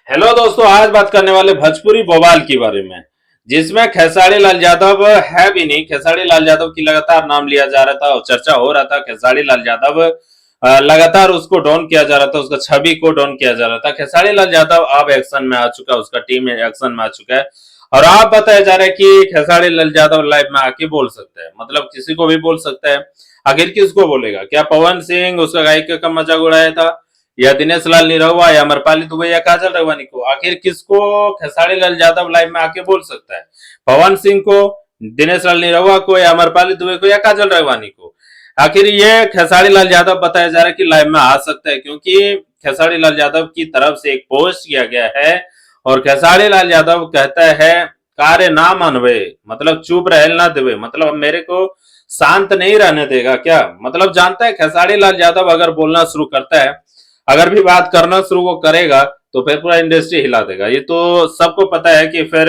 Hello दोस्तों, आज बात करने वाले भोजपुरी बवाल के बारे में, जिसमें खेसारी लाल यादव है भी नहीं। खेसारी लाल यादव की लगातार नाम लिया जा रहा था और चर्चा हो रहा था। खेसारी लाल यादव लगातार उसको डाउन किया जा रहा था, उसका छवि को डाउन किया जा रहा था। खेसारी लाल यादव अब एक्शन में आ चुका है, उसका टीम एक्शन में आ चुका है और आप बताया जा रहा है कि खेसारी लाल यादव लाइव में आके बोल सकते हैं, मतलब किसी को भी बोल सकता है। आखिर किसको बोलेगा? क्या पवन सिंह उसका गायिका का मजाक उड़ाया था, या दिनेश लाल निरहुआ, या अमरपाली दुबे, या काजल रघवानी को? आखिर किसको खेसारी लाल यादव लाइव में आके बोल सकता है? पवन सिंह को, दिनेश लाल निरहुआ को, या अमरपाली दुबे को, या काजल रघवानी को? आखिर ये खेसारी लाल यादव बताया जा रहा है कि लाइव में आ सकता है, क्योंकि खेसारी लाल यादव की तरफ से एक पोस्ट किया गया है और खेसारी लाल यादव कहता है कार्य ना मानवे, मतलब चुप रह ना देवे, मतलब मेरे को शांत नहीं रहने देगा क्या? मतलब जानता है खेसारी लाल यादव अगर बोलना शुरू करता है, अगर भी बात करना शुरू वो करेगा तो फिर पूरा इंडस्ट्री हिला देगा। ये तो सबको पता है कि फिर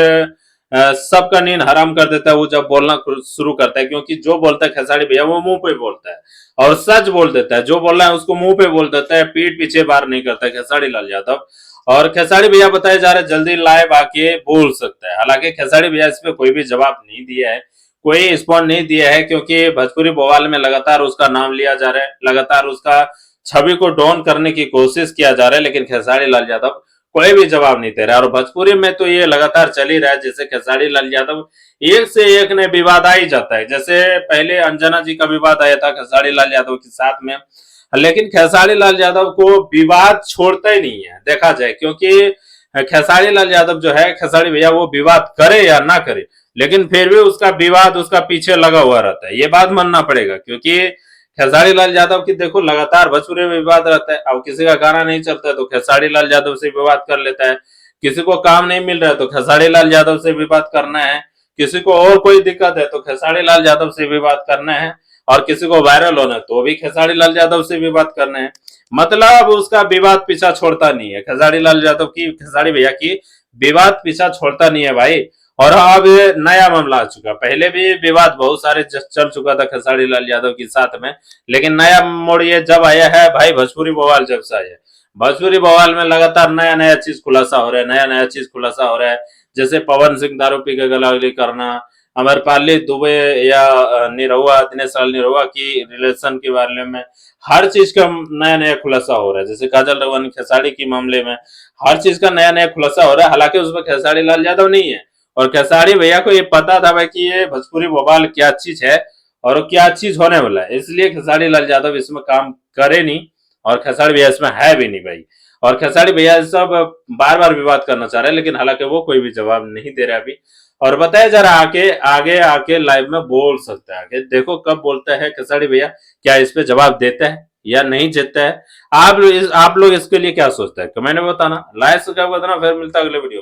सबका नींद हराम कर देता है वो जब बोलना शुरू करता है, क्योंकि जो बोलता है खेसारी भैया वो मुंह पे बोलता है और सच बोल देता है। जो बोल रहा है उसको मुंह पे बोल देता है, पीठ पीछे बार नहीं करता है खेसारी लाल यादव। और खेसारी भैया बताया जा रहा है जल्दी लाइव आके बोल सकता है। हालांकि खेसारी भैया इस पे कोई भी जवाब नहीं दिया है, कोई रिस्पॉन्ड नहीं दिया है, क्योंकि भोजपुरी बवाल में लगातार उसका नाम लिया जा रहा है, लगातार उसका छवि को डाउन करने की कोशिश किया जा रहा है, लेकिन खेसारी लाल यादव कोई भी जवाब नहीं दे रहा है। और भोजपुरी में तो ये लगातार चल ही रहा है, जैसे खेसारी लाल यादव एक से एक ने विवाद आ ही जाता है। जैसे पहले अंजना जी का विवाद आया था खेसारी लाल यादव के साथ में, लेकिन खेसारी लाल यादव को विवाद छोड़ता ही नहीं है देखा जाए, क्योंकि खेसारी लाल यादव जो है, खेसारी भैया वो विवाद करे या ना करे, लेकिन फिर भी उसका विवाद उसका पीछे लगा हुआ रहता है। ये बात मानना पड़ेगा, क्योंकि खेसारी लाल यादव की देखो लगातार भोजपुरी में विवाद रहता है। अब किसी का गाना नहीं चलता है तो खेसारी लाल यादव से विवाद कर लेता है, किसी को काम नहीं मिल रहा है तो खेसारी लाल यादव से विवाद करना है, किसी को और कोई दिक्कत है तो खेसारी लाल यादव से विवाद करना है, और किसी को वायरल होना है तो भी खेसारी लाल यादव से विवाद करना है। मतलब उसका विवाद पीछा छोड़ता नहीं है, खेसारी लाल यादव की, खेसारी भैया की विवाद पीछा छोड़ता नहीं है भाई। और अब नया मामला आ चुका, पहले भी विवाद बहुत सारे चल चुका था खेसारी लाल यादव के साथ में, लेकिन नया मोड़ ये जब आया है भाई, भोजपुरी बवाल जब से आया है, भोजपुरी बवाल में लगातार नया नया चीज खुलासा हो रहा है, नया नया चीज खुलासा हो रहा है। जैसे पवन सिंह दारू पी के गलावली करना, अमरपाली दुबे या निरहुआ, दिनेश लाल निरहुआ की रिलेशन के बारे में हर चीज का नया नया खुलासा हो रहा है। जैसे काजल रघवानी खेसारी के मामले में हर चीज का नया नया खुलासा हो रहा है, हालांकि उसमें खेसारी लाल यादव नहीं है। और खेसारी भैया को ये पता था भाई कि ये भोजपुरी बवाल क्या चीज है और क्या चीज होने वाला है, इसलिए खेसारी लाल यादव इसमें काम करे नहीं और खेसारी भैया इसमें है भी नहीं भाई। और खेसारी भैया सब बार बार विवाद करना चाह रहे हैं, लेकिन हालांकि वो कोई भी जवाब नहीं दे रहा अभी। और बताया जा रहा आके आगे आके लाइव में बोल सकता है, आगे देखो कब बोलता है खेसारी भैया, क्या इस पे जवाब देता है या नहीं देता है। आप लोग इसके लिए क्या सोचते हैं कमेंट में बताना, लाइक सब्सक्राइब कर देना, फिर मिलता है अगले वीडियो।